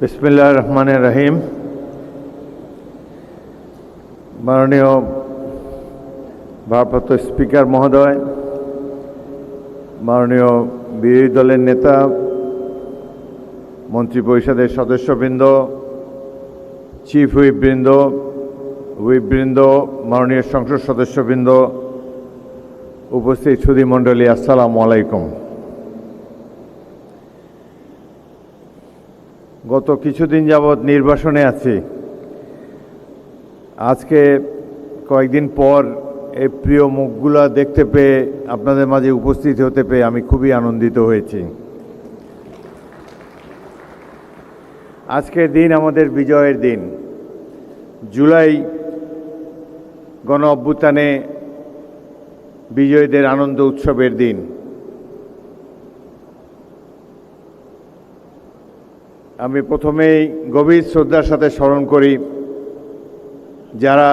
বিসমিল্লাহির রহমানির রহিম। মাননীয় ভারপ্রাপ্ত স্পিকার মহোদয়, মাননীয় বিরোধী দলের নেতা, মন্ত্রিপরিষদের সদস্যবৃন্দ, চিফ হুইপবৃন্দ, মাননীয় সংসদ সদস্যবৃন্দ, উপস্থিত সুধীমণ্ডলী, আসসালামু আলাইকুম। গত কিছুদিন যাবৎ নির্বাসনে আছি। আজকে কয়েকদিন পর এই প্রিয় মুখগুলো দেখতে পেয়ে, আপনাদের মাঝে উপস্থিত হতে পেয়ে আমি খুবই আনন্দিত হয়েছি। আজকের দিন আমাদের বিজয়ের দিন। জুলাই গণ অভ্যুত্থানে বিজয়ীদের আনন্দ উৎসবের দিন। আমি প্রথমেই গভীর শ্রদ্ধার সাথে স্মরণ করি যারা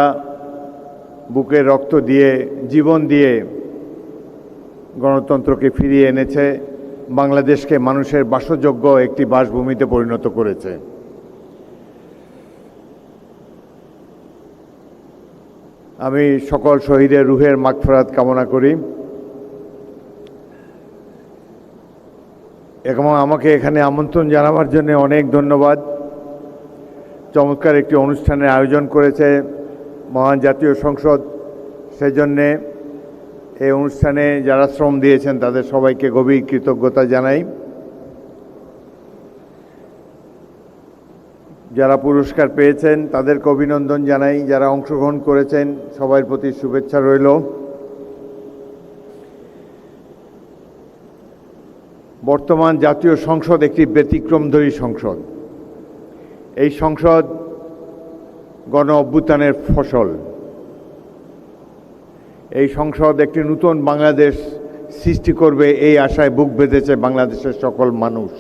বুকে রক্ত দিয়ে, জীবন দিয়ে গণতন্ত্রকে ফিরিয়ে এনেছে, বাংলাদেশকে মানুষের বাসযোগ্য একটি বাসভূমিতে পরিণত করেছে। আমি সকল শহীদের রুহের মাগফিরাত কামনা করি এবং আমাকে এখানে আমন্ত্রণ জানাবার জন্য অনেক ধন্যবাদ। চমৎকার একটি অনুষ্ঠানের আয়োজন করেছে মহান জাতীয় সংসদ, সেজন্যে এই অনুষ্ঠানে যারা শ্রম দিয়েছেন তাদের সবাইকে গভীর কৃতজ্ঞতা জানাই। যারা পুরস্কার পেয়েছেন তাদেরকে অভিনন্দন জানাই। যারা অংশগ্রহণ করেছেন সবার প্রতি শুভেচ্ছা রইল। বর্তমান জাতীয় সংসদ একটি ব্যতিক্রমধর্মী সংসদ। এই সংসদ গণ অভ্যুত্থানের ফসল। এই সংসদ একটি নতুন বাংলাদেশ সৃষ্টি করবে এই আশায় বুক বেঁধেছে বাংলাদেশের সকল মানুষ।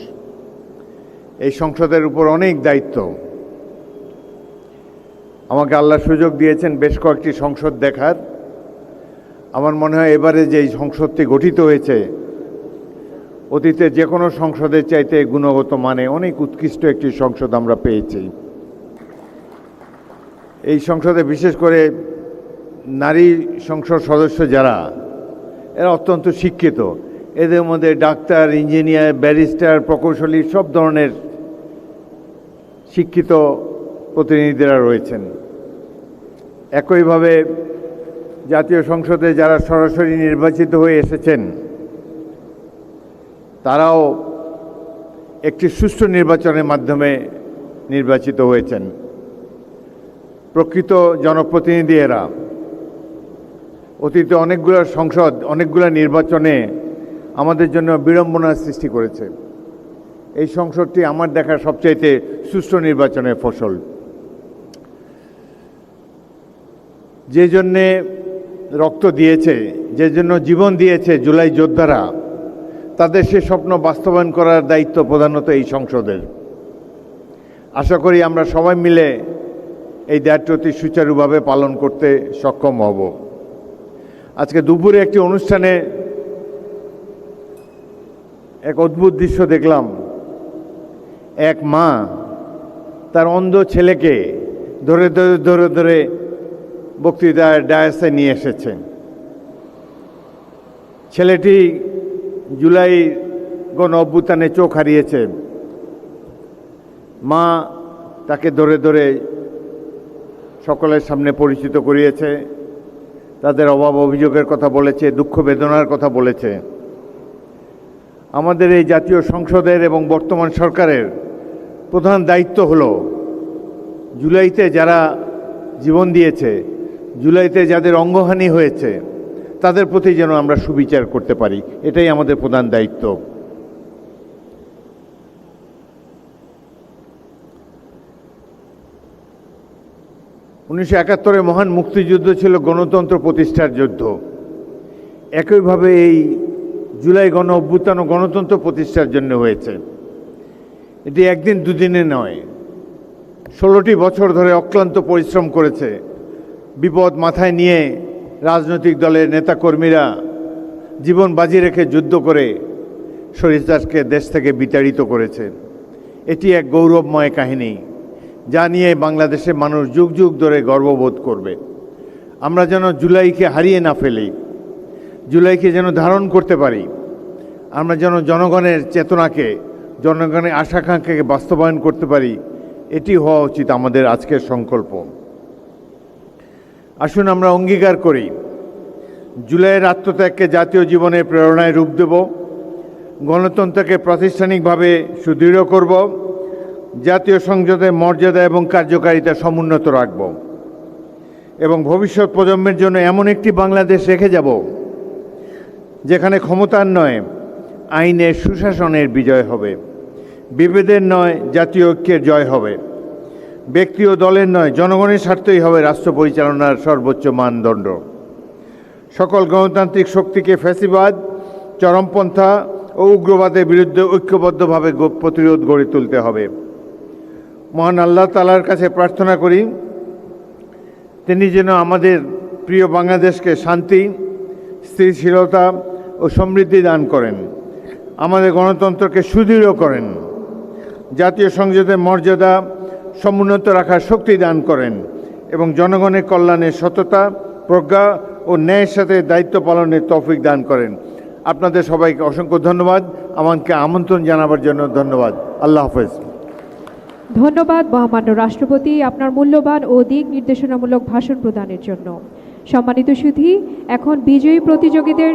এই সংসদের উপর অনেক দায়িত্ব। আমাকে আল্লাহ সুযোগ দিয়েছেন বেশ কয়েকটি সংসদ দেখার। আমার মনে হয় এবারে যে এই সংসদটি গঠিত হয়েছে অতীতে যে কোনো সংসদের চাইতে গুণগত মানে অনেক উৎকৃষ্ট একটি সংসদ আমরা পেয়েছি। এই সংসদে বিশেষ করে নারী সংসদ সদস্য যারা, এরা অত্যন্ত শিক্ষিত। এদের মধ্যে ডাক্তার, ইঞ্জিনিয়ার, ব্যারিস্টার, প্রকৌশলী সব ধরনের শিক্ষিত প্রতিনিধিরা রয়েছেন। একইভাবে জাতীয় সংসদে যারা সরাসরি নির্বাচিত হয়ে এসেছেন তারাও একটি সুষ্ঠু নির্বাচনের মাধ্যমে নির্বাচিত হয়েছেন। প্রকৃত জনপ্রতিনিধি এরা। অতীতে অনেকগুলো নির্বাচনে আমাদের জন্য বিড়ম্বনার সৃষ্টি করেছে। এই সংসদটি আমার দেখা সবচাইতে সুষ্ঠু নির্বাচনের ফসল। যে জন্যে রক্ত দিয়েছে, যে জন্য জীবন দিয়েছে জুলাই যোদ্ধারা, তাদের সে স্বপ্ন বাস্তবায়ন করার দায়িত্ব প্রধানত এই সংসদের। আশা করি আমরা সবাই মিলে এই দায়িত্বটি সুচারুভাবে পালন করতে সক্ষম হব। আজকে দুপুরে একটি অনুষ্ঠানে এক অদ্ভুত দৃশ্য দেখলাম। এক মা তার অন্ধ ছেলেকে ধরে ধরে ধরে ধরে বক্তৃতার ডায়াসে নিয়ে এসেছেন। ছেলেটি জুলাই গণ অভ্যুত্থানে চোখ হারিয়েছে। মা তাকে ধরে ধরে সকলের সামনে পরিচিত করিয়েছে, তাদের অভাব অভিযোগের কথা বলেছে, দুঃখ বেদনার কথা বলেছে। আমাদের এই জাতীয় সংসদের এবং বর্তমান সরকারের প্রধান দায়িত্ব হলো জুলাইতে যারা জীবন দিয়েছে, জুলাইতে যাদের অঙ্গহানি হয়েছে, তাদের প্রতি যেন আমরা সুবিচার করতে পারি, এটাই আমাদের প্রধান দায়িত্ব। 1971 মহান মুক্তিযুদ্ধ ছিল গণতন্ত্র প্রতিষ্ঠার যুদ্ধ। একইভাবে এই জুলাই গণ অভ্যুত্থান গণতন্ত্র প্রতিষ্ঠার জন্য হয়েছে। এটি একদিন দুদিনে নয়, 16টি বছর ধরে অক্লান্ত পরিশ্রম করেছে। বিপদ মাথায় নিয়ে রাজনৈতিক দলের নেতাকর্মীরা জীবন বাজি রেখে যুদ্ধ করে স্বৈরাচারকে দেশ থেকে বিতাড়িত করেছে। এটি এক গৌরবময় কাহিনী, যা নিয়ে বাংলাদেশের মানুষ যুগ যুগ ধরে গর্ববোধ করবে। আমরা যেন জুলাইকে হারিয়ে না ফেলি, জুলাইকে যেন ধারণ করতে পারি, আমরা যেন জনগণের চেতনাকে, জনগণের আশাকাঙ্ক্ষাকে বাস্তবায়ন করতে পারি, এটি হওয়া উচিত আমাদের আজকের সংকল্প। আসুন আমরা অঙ্গীকার করি, জুলাইয়ের আত্মত্যাগকে জাতীয় জীবনের প্রেরণায় রূপ দেব, গণতন্ত্রকে প্রাতিষ্ঠানিকভাবে সুদৃঢ় করব, জাতীয় সংসদের মর্যাদা এবং কার্যকারিতা সমুন্নত রাখব এবং ভবিষ্যৎ প্রজন্মের জন্য এমন একটি বাংলাদেশ রেখে যাব যেখানে ক্ষমতার নয়, আইনের সুশাসনের বিজয় হবে, বিভেদের নয়, জাতীয় ঐক্যের জয় হবে, ব্যক্তি ও দলের নয়, জনগণের স্বার্থই হবে রাষ্ট্র পরিচালনার সর্বোচ্চ মানদণ্ড। সকল গণতান্ত্রিক শক্তিকে ফ্যাসিবাদ, চরমপন্থা ও উগ্রবাদের বিরুদ্ধে ঐক্যবদ্ধভাবে প্রতিরোধ গড়ে তুলতে হবে। মহান আল্লাহ তাআলার কাছে প্রার্থনা করি, তিনি যেন আমাদের প্রিয় বাংলাদেশকে শান্তি, স্থিতিশীলতা ও সমৃদ্ধি দান করেন, আমাদের গণতন্ত্রকে সুদৃঢ় করেন, জাতীয় সংসদের মর্যাদা সমুন্নত রাখার শক্তি দান করেন এবং জনগণের কল্যাণে সততা, প্রজ্ঞা ও ন্যায়ের সাথে দায়িত্ব পালনের তৌফিক দান করেন। আপনাদের সবাইকে অসংখ্য ধন্যবাদ। আমাকে আমন্ত্রণ জানাবার জন্য ধন্যবাদ। আল্লাহ হাফেজ। ধন্যবাদ মহামান্য রাষ্ট্রপতি, আপনার মূল্যবান ও দিক নির্দেশনামূলক ভাষণ প্রদানের জন্য। সম্মানিত সুধী, এখন বিজয়ী প্রতিযোগীদের